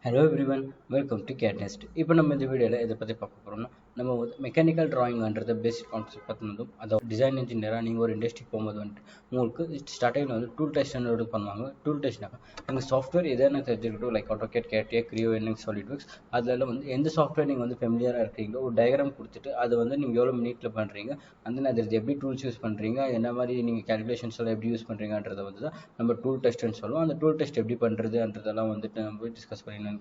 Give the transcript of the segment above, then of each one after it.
Hello everyone, welcome to CAD Nest. இப்போ நம்ம இந்த வீடியோவில் இதை பற்றி பார்க்க போகிறோம்னா நம்ம மெக்கானிக்கல் ட்ராயிங்ன்றது பேசிக் கான்செப்ட் பார்த்துனதும் அதை டிசைன் இன்ஜினியராக நீங்கள் ஒரு இண்டஸ்ட்ரிக்கு போகும்போது வந்துட்டு உங்களுக்கு ஸ்டார்டிங்கில் வந்து டூல் டெஸ்ட் பண்ணுவாங்க. டூல் டெஸ்ட்னாக்கா நீங்கள் சாஃப்ட்வேர் எதனா தெரிஞ்சுக்கிட்டோம் like AutoCAD, CAD, Creo, NX, SolidWorks அதில் வந்து எந்த சாஃப்ட்வேர் நீங்கள் வந்து ஃபெமிலியராக இருக்கீங்களோ ஒரு டயக்ராம் கொடுத்துட்டு அதை வந்து நீங்கள் எவ்வளோ மினிட்ல பண்ணுறீங்க அந்த அது எப்படி டூல்ஸ் யூஸ் பண்ணுறீங்க என்ன மாதிரி நீங்கள் கேல்குலேஷன்ஸ் எல்லாம் எப்படி யூஸ் பண்ணுறீங்கன்றதை வந்து தான் நம்ம டூல் டெஸ்ட்னு சொல்லுவோம். அந்த டூல் டெஸ்ட் எப்படி பண்ணுறதுன்றதெல்லாம் வந்துட்டு நம்ம டிஸ்கஸ் பண்ணி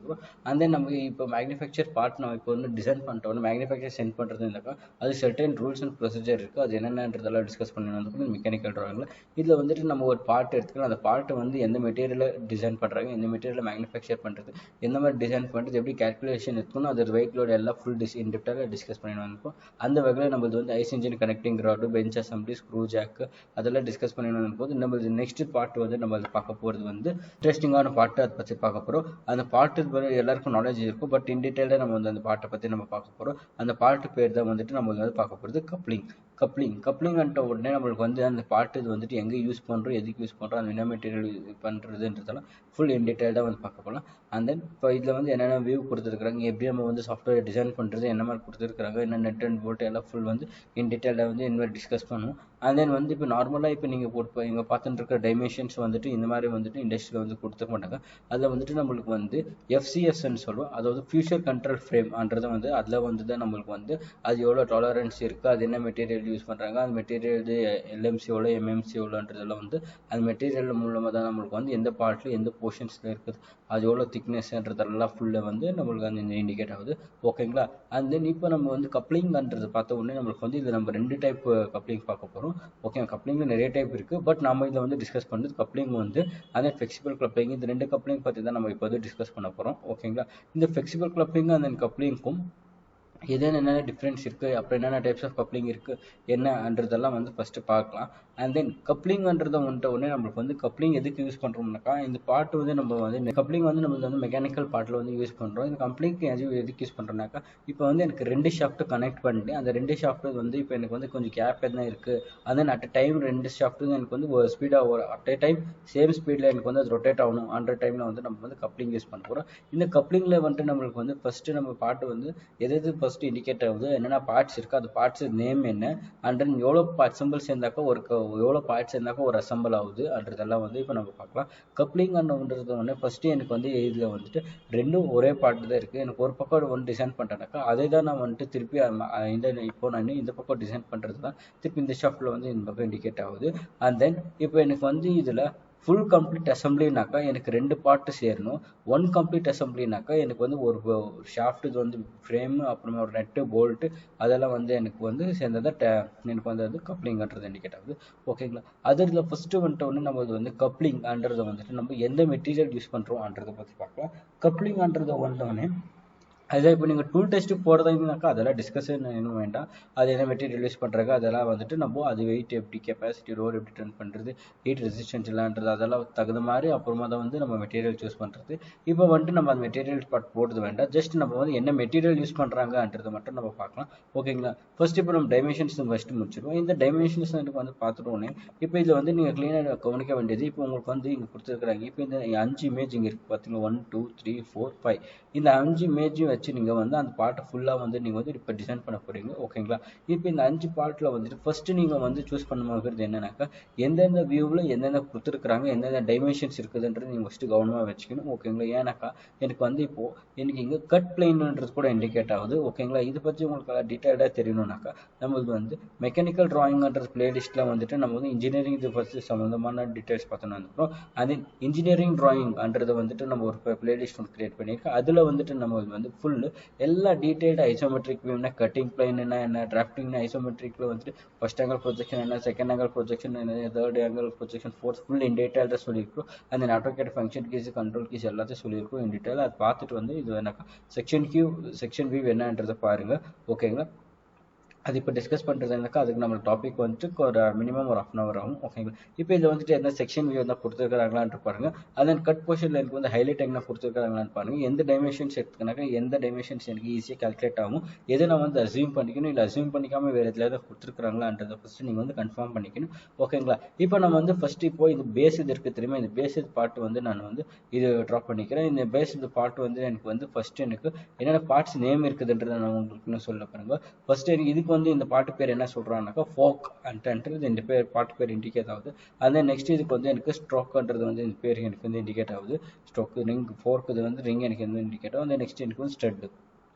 and then நம்ம இப்போ மேனுஃபேக்சர் பார்ட் நம்ம இப்போ வந்து டிசைன் பண்ணிட்டோம் மேனுஃபேக்சர் சென்ட் பண்ணுறதுனாக்கா அது சர்டன் ரூல்ஸ் அண்ட் ப்ரொசீஜர் இருக்குது. அது என்னென்னன்றதெல்லாம் டிஸ்கஸ் பண்ணி மெக்கானிக்கல் ட்ராயிங்கில் இதில் வந்துட்டு நம்ம ஒரு பார்ட் எடுத்துக்கலாம். அந்த பார்ட்டை வந்து எந்த மெட்டீரியலில் டிசைன் பண்ணுறாங்க, எந்த மெட்டீரியலில் மேனுஃபேக்சர் பண்ணுறது, எந்த மாதிரி டிசைன் பண்ணுறது, எப்படி கேல்குலேஷன் எடுத்துக்கணும், அது வெயிட் லோடு எல்லாம் ஃபுல் இன்டெப்டாக டிஸ்கஸ் பண்ணி வந்திருப்போம். அந்த வகையில் நம்மளுக்கு வந்து ஐஸ் engine connecting rod, bench assembly, screw jack அதெல்லாம் டிஸ்கஸ் பண்ணி வந்திருப்போம். நம்மளுக்கு நெக்ஸ்ட் பார்ட் வந்து நம்ம அது பார்க்க போகிறது வந்து இன்ட்ரெஸ்டிங்கான பார்ட்டு அதை பற்றி பார்க்க போகிறோம். அந்த பார்ட்டு எல்லாருக்கும் நாலேஜ் இருக்கும், பட் இன் டீட்டெயிலாக நம்ம வந்து அந்த பார்ட்டை பற்றி நம்ம பார்க்க போகிறோம். அந்த பார்ட்டு பேர் தான் வந்துட்டு நம்ம வந்து பார்க்க போகிறது கப்ளிங்ன்ற உடனே நம்மளுக்கு வந்து அந்த பார்ட்டு இது வந்துட்டு எங்கே யூஸ் பண்ணுறோம், எதுக்கு யூஸ் பண்ணுறோம், அந்த என்ன மெட்டீரியல் பண்ணுறதுன்றதெல்லாம் ஃபுல் இன் டீட்டெயிலாக வந்து பார்க்க போகலாம். அண்ட் தென் இப்போ இதில் வந்து என்னென்ன வியூ கொடுத்துருக்காங்க, எப்படி நம்ம வந்து சாஃப்ட்வேர் டிசைன் பண்ணுறது, என்ன மாதிரி கொடுத்துருக்காங்க, என்ன நெட் அண்ட் போல்ட் எல்லாம் ஃபுல் வந்து இன் டீட்டெயிலாக வந்து இந்த மாதிரி டிஸ்கஸ் பண்ணுவோம். அண்ட் தென் வந்து இப்போ நார்மலாக இப்போ நீங்கள் போட்டு இங்கே பார்த்துட்டு இருக்கிற டைமென்ஷன்ஸ் வந்துட்டு இந்த மாதிரி வந்துட்டு இண்டஸ்ட்ரியில் வந்து கொடுத்துக்க மாட்டாங்க. அதில் வந்துட்டு நம்மளுக்கு வந்து FCSன்னு சொல்லுவோம், அதாவது ஃபியூச்சர் கண்ட்ரோல் ஃப்ரேம்ன்றது வந்து அதில் வந்து தான் நம்மளுக்கு வந்து அது எவ்வளோ டாலரன்ஸ் இருக்குது, அது என்ன மெட்டீரியல் யூஸ் பண்ணுறாங்க, அந்த மெட்டீரியல் LMC எவ்வளோ, MMC எவ்வளோன்றதெல்லாம் வந்து அந்த மெட்டீரியல் மூலமாக தான் நம்மளுக்கு வந்து எந்த பார்ட்டில் எந்த போர்ஷன்ஸில் இருக்குது, அது எவ்வளோ திக்னஸ்ன்றதெல்லாம் ஃபுல்லாக வந்து நம்மளுக்கு வந்து இந்த இண்டிகேட் ஆகுது. ஓகேங்களா. அண்ட் தென் இப்போ நம்ம வந்து கப்ளிங்ன்றது பார்த்த உடனே நம்மளுக்கு வந்து இதில் நம்ம 2 டைப் கப்ளிங் பார்க்க போகிறோம். ஓகே, கப்ளிங்கில் நிறைய டைப் இருக்குது, பட் நம்ம இதில் வந்து டிஸ்கஸ் பண்ணுறது கப்ளிங் வந்து அதே ஃப்ளெக்சிபிள் கப்ளிங். இந்த 2 கப்ளிங் பற்றி தான் நம்ம இப்போ வந்து டிஸ்கஸ் பண்ண போகிறோம். ஓகேங்களா. இந்த ஃப்ளெக்சிபிள் கப்ளிங் அந்த கப்ளிங்க்கும் என்னென்ன டிஃப்ரென்ஸ் இருக்குது, அப்புறம் என்னென்ன டைப்ஸ் ஆஃப் கப்ளிங் இருக்குது என்னன்றதெல்லாம் வந்து ஃபஸ்ட்டு பார்க்கலாம். அண்ட் தென் கப்ளிங்ன்றதை வந்துட்ட உடனே நம்மளுக்கு வந்து கப்ளிங் எதுக்கு யூஸ் பண்ணுறோம்னாக்கா இந்த பார்ட் வந்து நம்ம வந்து கப்ளிங் வந்து நம்மளுக்கு வந்து மெக்கானிக்கல் பார்ட்டில் வந்து யூஸ் பண்ணுறோம். இந்த கப்ளிங் எதுக்கு யூஸ் பண்ணுறோம்னாக்கா இப்போ வந்து எனக்கு 2 ஷாஃப்ட்டு கனெக்ட் பண்ணிட்டு அந்த 2 ஷாஃப்ட்டு வந்து இப்போ எனக்கு வந்து கொஞ்சம் கேப் எதுனா இருக்குது, and then at time 2 shaft எனக்கு வந்து ஒரு ஸ்பீடாக ஒரு அட் எ டைம் சேம் ஸ்பீடில் எனக்கு வந்து அது ரொட்டேட் ஆகணும் அந்த டைமில் வந்து நம்ம வந்து கப்ளிங் யூஸ் பண்ண போகிறோம். இந்த கப்ளிங்கில் வந்துட்டு நம்மளுக்கு வந்து ஃபஸ்ட்டு நம்ம பார்ட்டு வந்து எது ஃபஸ்ட்டு இண்டிகேட் ஆகுது, என்னென்ன பார்ட்ஸ் இருக்குது, அது பார்ட்ஸ் நேம் என்ன, அண்ட் தென் எவ்வளோ அசம்பிள் சேர்ந்தாக்கா எவ்வளோ பார்ட்ஸ் சேர்ந்தாக்கா ஒரு அசம்பிள் ஆகுது அப்படின்றதெல்லாம் வந்து இப்போ நம்ம பார்க்கலாம். கப்ளிங்ன்றது வந்து ஃபஸ்ட்டு எனக்கு வந்து இதில் வந்துட்டு 2ம் ஒரே பார்ட்டு தான் இருக்குது. எனக்கு ஒரு பக்கம் ஒன்று டிசைன் பண்ணுறேனாக்கா அதே தான் நான் வந்துட்டு திருப்பி இப்போ நான் இந்த பக்கம் டிசைன் பண்ணுறது தான் திருப்பி இந்த ஷாஃப்ட்டில் வந்து இந்த பக்கம் இண்டிகேட் ஆகுது. அண்ட் தென் இப்போ எனக்கு வந்து இதில் ஃபுல் கம்ப்ளீட் அசம்பிளினாக்கா எனக்கு 2 பார்ட்டு சேரணும். 1 கம்ப்ளீட் அசம்பிளினாக்கா எனக்கு வந்து ஒரு ஷாஃப்ட் இது வந்து ஃப்ரேமு அப்புறமா ஒரு நெட்டு போல்ட்டு அதெல்லாம் வந்து எனக்கு வந்து சேர்ந்ததை எனக்கு வந்து அது கப்ளிங்ன்றது இண்டிகேட் ஆகுது. ஓகேங்களா. அதில் ஃபஸ்ட்டு வந்துட்டு ஒன்று நம்ம வந்து கப்ளிங்ன்றதை வந்துட்டு நம்ம எந்த மெட்டீரியல் யூஸ் பண்ணுறோம்ன்றதை பற்றி பார்க்கலாம். கப்ளிங்ன்றதை வந்தோடனே அதுதான் இப்போ நீங்கள் டூல் டெஸ்ட்டு போகிறதுனாக்கா அதெல்லாம் டிஸ்கஷன் இன்னும் வேண்டாம். அது என்ன மெட்டீரியல் யூஸ் பண்ணுறாங்க அதெல்லாம் வந்துட்டு நம்ம அது வெயிட் எப்படி, கெப்பாசிட்டி, ரோடு எப்படி டர்ன் பண்ணுறது, ஹீட் ரெசிஸ்டன்ஸ் இல்லைன்றது அதெல்லாம் தகுந்த மாதிரி அப்புறமா தான் வந்து நம்ம மெட்டீரியல் சூஸ் பண்ணுறது. இப்போ வந்துட்டு நம்ம அந்த மெட்டீரியல் பார்ட் போடுறது வேண்டாம், ஜஸ்ட் நம்ம வந்து என்ன மெட்டீரியல் யூஸ் பண்ணுறாங்கன்றதை மட்டும் நம்ம பார்க்கலாம். ஓகேங்களா. ஃபர்ஸ்ட் இப்போ நம்ம டைமென்ஷன்ஸ் ஃபஸ்ட்டு முடிச்சிடுவோம். இந்த டைமென்ஷன்ஸ் எனக்கு வந்து பார்த்துட்டோன்னே இப்போ இதில் வந்து நீங்கள் க்ளீனாக கவனிக்க வேண்டியது இப்போ உங்களுக்கு வந்து இங்கே கொடுத்துருக்குறாங்க. இப்போ இந்த 5 இமேஜ் இங்கே இருக்குது பார்த்தீங்கன்னா 1 2 3 4 5 இந்த 5 இமேஜும் வச்சு நீங்கள் வந்து அந்த பார்ட்டை ஃபுல்லாக வந்து நீங்கள் வந்து இப்போ டிசைன் பண்ண போகிறீங்க. ஓகேங்களா. இப்போ இந்த 5 பார்ட்டில் வந்துட்டு ஃபஸ்ட்டு நீங்கள் வந்து சூஸ் பண்ணுறது என்னன்னாக்கா எந்தெந்த வியூவில் எந்தெந்த கொடுத்துருக்குறாங்க, எந்தெந்த டைமென்ஷன்ஸ் இருக்குதுன்றது நீங்கள் ஃபஸ்ட்டு கவனமாக வச்சுக்கணும். ஓகேங்களா. ஏன்னாக்கா எனக்கு வந்து இப்போது எனக்கு இங்கே கட் பிளைன்ன்றது கூட இண்டிகேட் ஆகுது. ஓகேங்களா. இதை பற்றி உங்களுக்கு டீட்டெயிலாக தெரியணும்னாக்கா நம்மளுக்கு வந்து மெக்கானிக்கல் ட்ராயிங்ன்ற பிளேலிஸ்ட்டில் வந்துட்டு நம்ம வந்து இன்ஜினியரிங் இது ஃபஸ்ட்டு சம்மந்தமான டீட்டெயில்ஸ் பார்த்தோன்னு வந்துடும். அது இன்ஜினியரிங் ட்ராயிங்ன்றதை வந்துட்டு நம்ம ஒரு பிளேலிஸ்ட் ஒன்று கிரியேட் பண்ணியிருக்கோம். அதில் வந்துட்டு நம்ம வந்து ஃபுல்லு எல்லா டீட்டெயில்டு ஐசோமெட்ரிக் வியூனா, கட்டிங் பிளைன் என்ன, டிராஃப்டிங்னா ஐசோமெட்ரிக்கில் வந்துட்டு ஃபர்ஸ்ட் ஆங்கிள் ப்ரொஜெக்ஷன் என்ன, செகண்ட் ஆங்கிள் ப்ரொஜெக்ஷன் என்ன, third angle projection, fourth full இன் டீட்டெயில்டாக சொல்லியிருக்கோம். அந்த AutoCAD function keys, control keys எல்லாத்தையும் சொல்லியிருக்கோம் இன் டீட்டெயில். அதை பார்த்துட்டு வந்து இது எனக்கு செக்ஷன் வியூ என்னன்றதை பாருங்கள். ஓகேங்களா. அது இப்போ டிஸ்கஸ் பண்ணுறதுனாக்கா அதுக்கு நம்ம டாபிக் வந்துட்டு ஒரு மினிமம் ஒரு 1/2 hour ஆகும். ஓகேங்களா. இப்போ இதில் வந்துட்டு என்ன செக்ஷன் வியூ தான் கொடுத்துருக்காங்களான்னு பாருங்க. அதன் கட் போர்ஷனில் எனக்கு வந்து ஹைலைட் எங்கே கொடுத்துருக்காங்களான்னு பாருங்க. எந்த டைமென்ஷன்ஸ் எடுத்துக்கினாக்கா எந்த டைமென்ஷன்ஸ் எனக்கு ஈஸியாக கால்குலேட் ஆகும், எதை நான் வந்து அசியூம் பண்ணிக்கணும், இல்லை அசியூம் பண்ணிக்காமல் வேறு எதில் தான் கொடுத்துருக்காங்களான்றதை ஃபஸ்ட்டு நீங்கள் வந்து கன்ஃபார்ம் பண்ணிக்கணும். ஓகேங்களா. இப்போ நம்ம வந்து ஃபஸ்ட்டு இப்போ இந்த பேஸ் இது இருக்குது தெரியுமா, இந்த பேஸ் பார்ட் வந்து நான் வந்து இது ட்ரா பண்ணிக்கிறேன். இந்த பேஸ் இது பார்ட் வந்து எனக்கு வந்து ஃபஸ்ட்டு எனக்கு என்னென்ன பார்ட்ஸ் நேம் இருக்குதுன்றதை நான் உங்களுக்கு இன்னும் சொல்ல பாருங்க. ஃபஸ்ட்டு எனக்கு இதுக்கு வந்து இந்த பாட்டு பேர் என்ன சொல்கிறாங்கனாக்கா ஃபோக் அன்றது இந்த பேர் பாட்டு பேர் இண்டிகேட் ஆகுது. அந்த நெக்ஸ்ட் இதுக்கு வந்து எனக்கு ஸ்ட்ரோக்ன்றது வந்து இந்த பேர் எனக்கு வந்து இண்டிகேட் ஆகுது. ஸ்ட்ரோக் ரிங் ஃபோர்க் இது வந்து ரிங் எனக்கு வந்து இண்டிகேட் ஆகும். அந்த நெக்ஸ்ட் எனக்கு வந்து ஸ்டட்,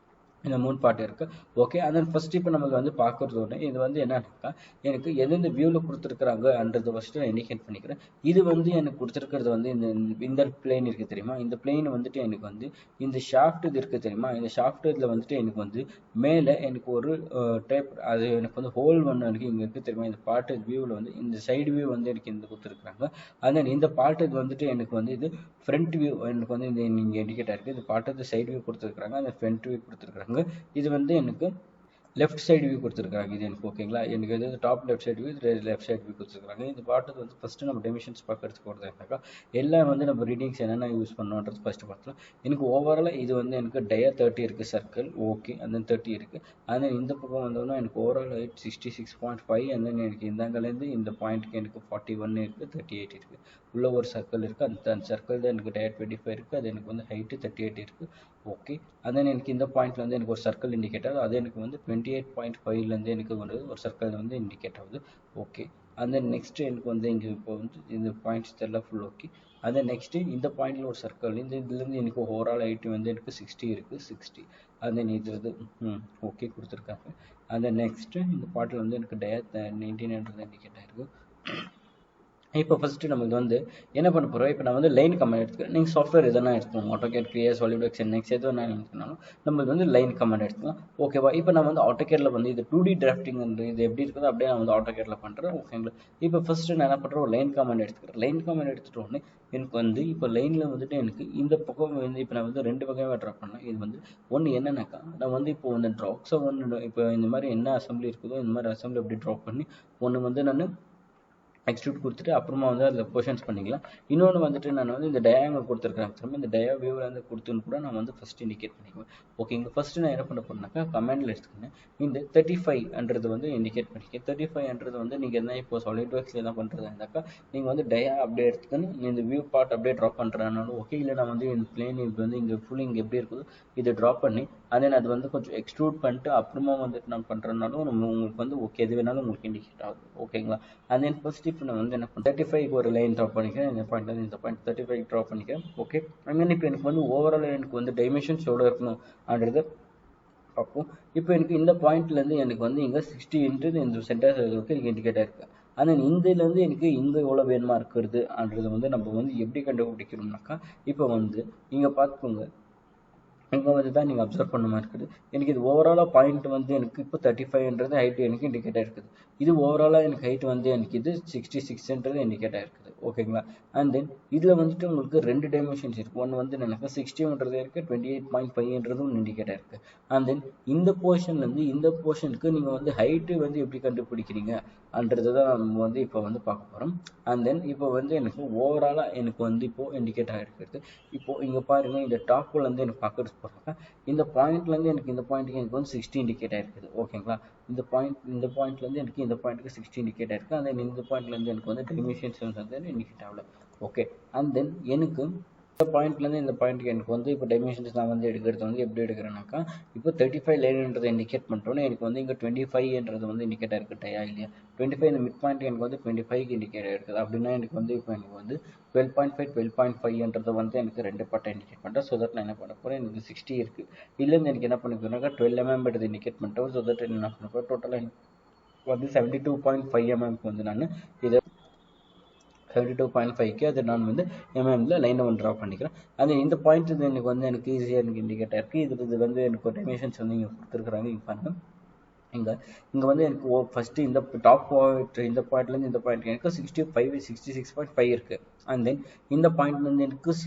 இந்த 3 பார்ட் இருக்குது. ஓகே. அதன் ஃபஸ்ட் இப்போ நமக்கு வந்து பார்க்குறது ஒன்று இது வந்து என்னன்னாக்கா எனக்கு எந்தெந்த வியூவில் கொடுத்துருக்குறாங்கன்றது ஃபஸ்ட்டு நான் இண்டிகேட் பண்ணிக்கிறேன். இது வந்து எனக்கு கொடுத்துருக்கிறது வந்து இந்த பிளேன் இருக்குது தெரியுமா, இந்த பிளேன் வந்துட்டு எனக்கு வந்து இந்த ஷாஃப்ட் இது இருக்குது தெரியுமா, இந்த ஷாஃப்ட் இதில் வந்துட்டு எனக்கு வந்து மேலே எனக்கு ஒரு டேப் அது எனக்கு வந்து ஹோல் ஒன்று எனக்கு இங்கே இருக்குது தெரியுமா, இந்த பார்ட் வியூவில் வந்து இந்த சைடு வியூ வந்து எனக்கு இந்த கொடுத்துருக்குறாங்க. அதன் இந்த பார்ட் இது வந்துட்டு எனக்கு வந்து இது ஃப்ரண்ட் வியூ எனக்கு வந்து இந்த இங்கே இண்டிகேட் ஆகிருக்கு. இந்த பார்ட்டு சைடு வியூ கொடுத்துருக்குறாங்க, அந்த ஃப்ரண்ட் வியூ கொடுத்துருக்குறாங்க. இது வந்து எனக்கு லெஃப்ட் சைடு வியூ கொடுத்துருக்காங்க. இது எனக்கு ஓகேங்களா. எனக்கு இது டாப் லெஃப்ட் சைடு வியூ, இது லெஃப்ட் சைடு வியூ கொடுத்துருக்காங்க. இந்த பாட்டுக்கு வந்து ஃபஸ்ட்டு நம்ம டெமிஷன்ஸ் பார்க்கறதுக்கு போகிறதுனாக்கா எல்லாம் வந்து நம்ம ரீடிங்ஸ் என்னென்ன யூஸ் பண்ணோன்றது ஃபஸ்ட்டு பார்க்கலாம். எனக்கு ஓவராலாக இது வந்து எனக்கு டயா 30 இருக்குது சர்க்கிள். ஓகே. அந்த 30 இருக்குது. அதனால் இந்த பக்கம் வந்தோம்னா எனக்கு ஓவரால் ஹைட் 66.5. அண்ட் தென் எனக்கு இந்தாங்கலேருந்து இந்த பாயிண்ட்டுக்கு எனக்கு 41 இருக்குது, 38 இருக்குது. உள்ள ஒரு சர்க்கிள் இருக்குது. அந்த சர்க்கிள் தான் எனக்கு டயா 25 இருக்குது. அது எனக்கு வந்து ஹைட்டு 38 இருக்குது. ஓகே. and then எனக்கு இந்த பாயிண்ட்ல வந்து எனக்கு ஒரு சர்க்கிள் இண்டிகேட்டர், அது எனக்கு வந்து 28.5லேருந்து எனக்கு ஒரு சர்க்கிள் வந்து இண்டிகேட் ஆகுது. ஓகே. and then நெக்ஸ்ட் எனக்கு வந்து இங்கே இப்போ வந்து இந்த பாயிண்ட்ஸ் எல்லாம் full okay. and then next இந்த பாயிண்ட்ல ஒரு சர்க்கிள், இதுலேருந்து எனக்கு ஓவரால் ஹைட் வந்து எனக்கு 60 இருக்குது, 60. and then இது வந்து ஓகே கொடுத்துருக்காங்க. and then நெக்ஸ்ட் இந்த பாட்டில் வந்து எனக்கு டயா 19 இண்டிகேட் ஆகிருக்கு. இப்போ ஃபஸ்ட்டு நமக்கு வந்து என்ன பண்ண போகிறோம், இப்போ நான் வந்து லைன் கமெண்ட் எடுத்துக்கிறேன். நீங்கள் சாஃப்ட்வேர் எதனா எடுத்துக்கணும், AutoCAD, Creo, SolidWorks, NX எது வேணாலும் எடுத்துக்கணும். நம்மளுக்கு வந்து லைன் கமெண்ட் எடுத்துக்கலாம். ஓகேவா. இப்போ நான் வந்து AutoCADல வந்து இது 2D டிராஃப்டிங் இது எப்படி இருக்குதோ அப்படியே நான் வந்து AutoCADல பண்ணுறேன். ஓகேங்களா. இப்போ ஃபஸ்ட்டு நான் என்ன பண்ணுறேன், ஒரு லைன் கமெண்ட் எடுத்துக்கிறேன். லைன் கமெண்ட் எடுத்துகிட்டு உடனே எனக்கு வந்து இப்போ லைனில் வந்துட்டு எனக்கு இந்த பக்கம் வந்து இப்போ நான் வந்து 2 வகையாக ட்ரா பண்ணேன். இது வந்து ஒன்று என்னன்னாக்கா நான் வந்து இப்போ வந்து ட்ராப்ஸை ஒன்று இப்போ இந்த மாதிரி என்ன அசம்பிளி இருக்குதோ இந்த மாதிரி அசம்பிளி அப்படி ட்ராப் பண்ணி ஒன்று வந்து நான் எக்ஸ்ட்ரூட் கொடுத்துட்டு அப்புறமா வந்து அதில் பொசிஷன்ஸ் பண்ணிக்கலாம். இன்னொன்று வந்துட்டு நான் வந்து இந்த டயாங்கிள் கொடுத்துருக்கேன் திரும்ப இந்த டயா வியூவில் வந்து கொடுத்துன்னு கூட நான் வந்து ஃபஸ்ட்டு இண்டிகேட் பண்ணிக்குவேன். ஓகே. இங்கே ஃபஸ்ட்டு நான் என்ன பண்ண போறேன்னாக்கா கமெண்டில் எடுத்துக்கினேன். இந்த 35ன்றது வந்து இண்டிகேட் பண்ணிக்கேன். 35ன்றது வந்து நீங்கள் என்ன இப்போ SolidWorksல என்ன பண்ணுறதா இருந்தாக்கா நீங்கள் வந்து டயா அப்படியே எடுத்துக்கணும், இந்த வியூ பார்ட் அப்படியே ட்ராப் பண்ணுறதுனாலும் ஓகே. இல்லை நான் வந்து இந்த பிளேன் இப்போ வந்து இங்கே ஃபுல் இங்கே எப்படி இருக்குதோ இதை ட்ராப் பண்ணி அதே அது வந்து கொஞ்சம் எக்ஸ்ட்ரூட் பண்ணிட்டு அப்புறமா வந்துட்டு நான் பண்ணுறதுனாலும் உங்களுக்கு வந்து ஓகே எது வேணாலும் உங்களுக்கு இண்டிகேட் ஆகுது. ஓகேங்களா. and then ஃபர்ஸ்ட் இப்போ நான் வந்து என்ன பண்ண 35 ஒரு லைன் ட்ராப் பண்ணிக்கிறேன். இந்த பாயிண்ட் வந்து இந்த பாயிண்ட் 35 ட்ராப் பண்ணிக்கிறேன். ஓகே. அங்கே இப்போ எனக்கு வந்து ஓவரால் எனக்கு வந்து டைமென்ஷன்ஸ் எவ்வளோ இருக்கணும் அப்படின்றத பார்ப்போம். இப்போ எனக்கு இந்த பாயிண்ட்லேருந்து எனக்கு வந்து இங்கே 60 இந்த சென்டர் எனக்கு இண்டிகேட் ஆயிருக்கு. ஆனால் இதிலேருந்து எனக்கு இங்கே எவ்வளோ வேணுமா இருக்கிறது அப்படின்றத வந்து நம்ம வந்து எப்படி கண்டுபிடிக்கணும்னாக்கா இப்போ வந்து இங்கே பார்த்துக்கோங்க, இங்கே வந்து தான் நீங்கள் அப்சர்வ் பண்ண மாதிரி இருக்குது. எனக்கு இது ஓவராலாக பாயிண்ட் வந்து எனக்கு இப்போ 35ன்றது ஹைட் எனக்கு இண்டிகேட் ஆகிருக்குது. இது ஓவராலாக எனக்கு ஹைட் வந்து எனக்கு இது 66ன்றது இண்டிகேட் ஆகிருக்குது. ஓகேங்களா. அண்ட் தென் இதில் வந்துட்டு உங்களுக்கு 2 டைமென்ஷன்ஸ் இருக்குது. ஒன்று வந்து எனக்கு 60ன்றது இருக்குது, 28.5ன்றதும் இண்டிகேட் ஆகிருக்கு. அண்ட் தென் இந்த போர்ஷன்லேருந்து இந்த போர்ஷனுக்கு நீங்கள் வந்து ஹைட்டு வந்து எப்படி கண்டுபிடிக்கிறீங்க அன்றது தான் நம்ம வந்து இப்போ வந்து பார்க்க போகிறோம். அண்ட் தென் இப்போ வந்து எனக்கு ஓவராலாக எனக்கு வந்து இப்போது இண்டிகேட் ஆகிருக்கிறது. இப்போது இங்கே பாருங்கள், இந்த டாப்லேருந்து எனக்கு பார்க்கறது போகிறாங்க. இந்த பாயிண்ட்லேருந்து எனக்கு இந்த பாயிண்ட்டுக்கு எனக்கு வந்து 60 இண்டிகேட் ஆகிருக்குது. ஓகேங்களா. இந்த பாயிண்ட்லேருந்து எனக்கு இந்த பாயிண்ட்டுக்கு 60 இண்டிகேட் ஆகிருக்கு. அண்ட் தென் இந்த பாயிண்ட்லேருந்து எனக்கு வந்து டைமென்ஷன்ஸ் வந்து இண்டிகேட் ஆகல. ஓகே. அண்ட் தென் எனக்கு இந்த பாயிண்ட்லேருந்து இந்த பாயிண்ட்டுக்கு எனக்கு வந்து இப்போ டைமென்ஷன்ஸ் நான் வந்து எடுக்கிறது வந்து எப்படி எடுக்கிறேன்னாக்கா இப்போ 35 லைன்ன்றதை இண்டிகேட் பண்ணிட்டோன்னே எனக்கு வந்து இங்கே 25ன்றது வந்து இண்டிகேட் ஆகிருக்கு டயா இல்லையா. 25 இந்த மிட் பாயிண்ட் எனக்கு வந்து 25க்கு இண்டிகேட் ஆகிருக்குது. அப்படின்னா எனக்கு வந்து இப்போ எனக்கு வந்து 12.5 12.5ன்றதை வந்து எனக்கு 2 பார்ட்டாக இண்டிகேட் பண்ணுறேன். ஸோ தட் நான் என்ன பண்ண போகிறேன், எனக்கு 60 இருக்குது. இல்லைன்னு எனக்கு என்ன பண்ணிக்கிறேன்னாக்கா 12 mm இண்டிகேட் பண்ணிட்டோம். ஸோ தட் என்ன பண்ண போகிறேன், டோட்டலாக எனக்கு வந்து 72.5 mm வந்து நான் இதை 72.5க்கு அது நான் வந்து எம்எம்ல லைனை வந்து ட்ரா பண்ணிக்கிறேன். அது இந்த பாயிண்ட் இது எனக்கு வந்து எனக்கு ஈஸியாக எனக்கு இண்டிகேட் ஆயிருக்கு. இது வந்து எனக்கு ஒரு டைமென்ஷன்ஸ் வந்து இங்கே கொடுத்துருக்குறாங்க. இங்கே பாருங்கள், இங்கே வந்து எனக்கு ஃபஸ்ட்டு இந்த டாப் பாயிண்ட் இந்த பாயிண்ட்லேருந்து இந்த பாயிண்ட் எனக்கு 65 66.5 இருக்குது. அண்ட் தென் இந்த பாயிண்ட்லேருந்து எனக்கு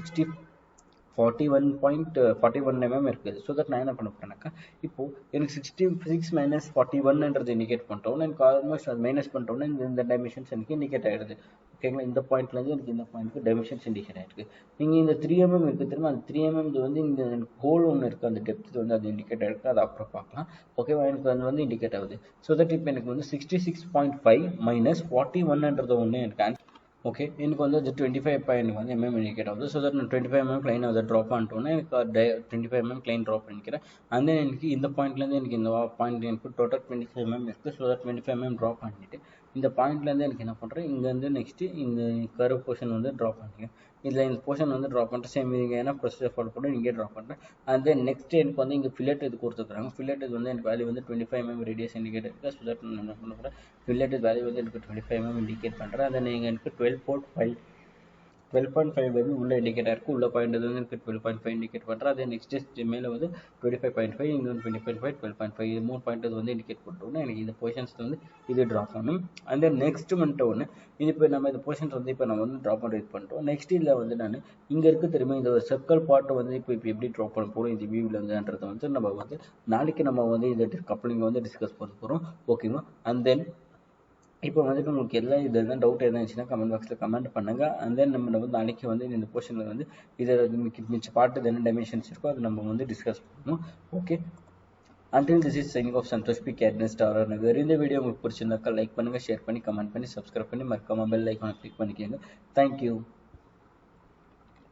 41 mm இருக்குது. ஸோ தட் நான் என்ன பண்ண போகிறேன்னாக்கா இப்போது எனக்கு 66 மைனஸ் 41ன்றது இண்டிகேட் பண்ணிட்டோம்னா எனக்கு ஆல்மோஸ்ட் அது மைனஸ் பண்ணிட்டோம்னா இந்த டைமென்ஷன்ஸ் எனக்கு இண்டிகேட் ஆகிடுது. ஓகேங்களா, இந்த பாயிண்ட்லேருந்து எனக்கு இந்த பாயிண்ட்டுக்கு டைமென்ஷன்ஸ் இண்டிகேட் ஆகிருக்கு. நீங்கள் இந்த 3 mm இருக்குது தெரியுமா, அந்த 3 mm வந்து இங்கே ஹோல் ஒன்று இருக்குது, அந்த டெப்த் வந்து அது இண்டிகேட் ஆகிருக்கு, அது அப்புறம் பார்க்கலாம். ஓகேவா, எனக்கு அது வந்து இண்டிகேட் ஆகுது. ஸோ தட் இப்போ எனக்கு வந்து 66.5 மைனஸ் 41ன்றது ஒன்று எனக்கு ஆன்சர். ஓகே, எனக்கு வந்து அது 25 வந்து mm இண்டிகேட் ஆகுது. ஸோ தட் நான் 25 mm லைன் அதை ட்ராப் பண்ணிட்டோன்னா எனக்கு 25 mm லைன் ட்ராப் பண்ணிக்கிறேன். அண்ட் தென் எனக்கு இந்த பாயிண்ட்லேருந்து எனக்கு இந்த பாயிண்ட் எனக்கு டோட்டல் 25 mm இருக்குது. ஸோ தட் 25 mm ட்ராப் பண்ணிவிட்டு இந்த பாயிண்ட்லேருந்து எனக்கு என்ன பண்ணுறேன், இங்கேருந்து நெக்ஸ்ட்டு இந்த கர்வ் போர்ஷன் வந்து ட்ராப் பண்ணிக்கிறேன். இதில் இந்த போர்ஷன் வந்து ட்ராப் பண்ணிட்டு சேம் இங்கே என்ன ப்ரொசீஜர் ஃபாலோ பண்ணி இங்கே ட்ராப் பண்ணுறேன். அண்ட் தென் நெக்ஸ்ட் எனக்கு வந்து இங்கே ஃபில்லட் இது கொடுத்துருக்காங்க. ஃபில்லட் இது வந்து எனக்கு வேல்யூ வந்து 25 mm ரேடியஸ் இண்டிகேட் இருக்குது. ஸோ தட் நான் என்ன பண்ண போகிறேன், ஃபில்லட் வேல்யூ வந்து எனக்கு 25 mm இண்டிகேட் பண்ணுறேன். அதை நீங்கள் எனக்கு 12.5 வந்து உள்ள இண்டிகேட் ஆகிருக்கு. உள்ள பாயிண்ட் வந்து எனக்கு 12.5 இண்டிகேட் பண்ணுறேன். அதே நெக்ஸ்ட் மேலே வந்து 25.5, இங்கே வந்து 20.5, 12.5 இது 3 பாயிண்ட் வந்து இண்டிகேட் பண்ணிட்டோம்னா எனக்கு இந்த பொசிஷன்ஸ் வந்து இது ட்ராப் பண்ணணும். அண்ட் தென் நெக்ஸ்ட் வந்துட்டு ஒன்று இது இப்போ நம்ம இந்த பொசிஷன்ஸ் வந்து இப்போ நம்ம வந்து ட்ராப் பண்ணி பண்ணிட்டோம். நெக்ஸ்ட் இதில் வந்து நான் இங்கே இருக்க திரும்ப இந்த ஒரு சர்க்கிள் பார்ட்டை வந்து இப்போ எப்படி ட்ராப் பண்ண போகிறோம் இந்த வியூவில் வந்துன்றதை வந்து நம்ம வந்து நாளைக்கு நம்ம வந்து இந்த கப்ளிங் வந்து டிஸ்கஸ் பண்ண போகிறோம். ஓகேவா, அண்ட் தென் இப்போ வந்துட்டு உங்களுக்கு எல்லாம் இதெல்லாம் டவுட் எதாவது இருந்துச்சுன்னா கமெண்ட் பாக்ஸில் கமெண்ட் பண்ணுங்கள். அண்ட் தென் நம்ம வந்து நாளைக்கு வந்து இந்த போர்ஷனில் வந்து இதை மிச்ச பார்ட்டு என்ன டைமென்ஷன்ஸ் இருக்கோ அதை நம்ம வந்து டிஸ்கஸ் பண்ணணும். Okay, until this is signing off Santosh P. CAD NEST RR Nagar. இந்த வீடியோ உங்களுக்கு பிடிச்சிருந்தாக்கா லைக் பண்ணுங்கள், ஷேர் பண்ணி கமெண்ட் பண்ணி சப்ஸ்கிரைப் பண்ணி மறக்காம பெல் ஐக்கானை கிளிக் பண்ணிக்கோங்க. தேங்க்யூ.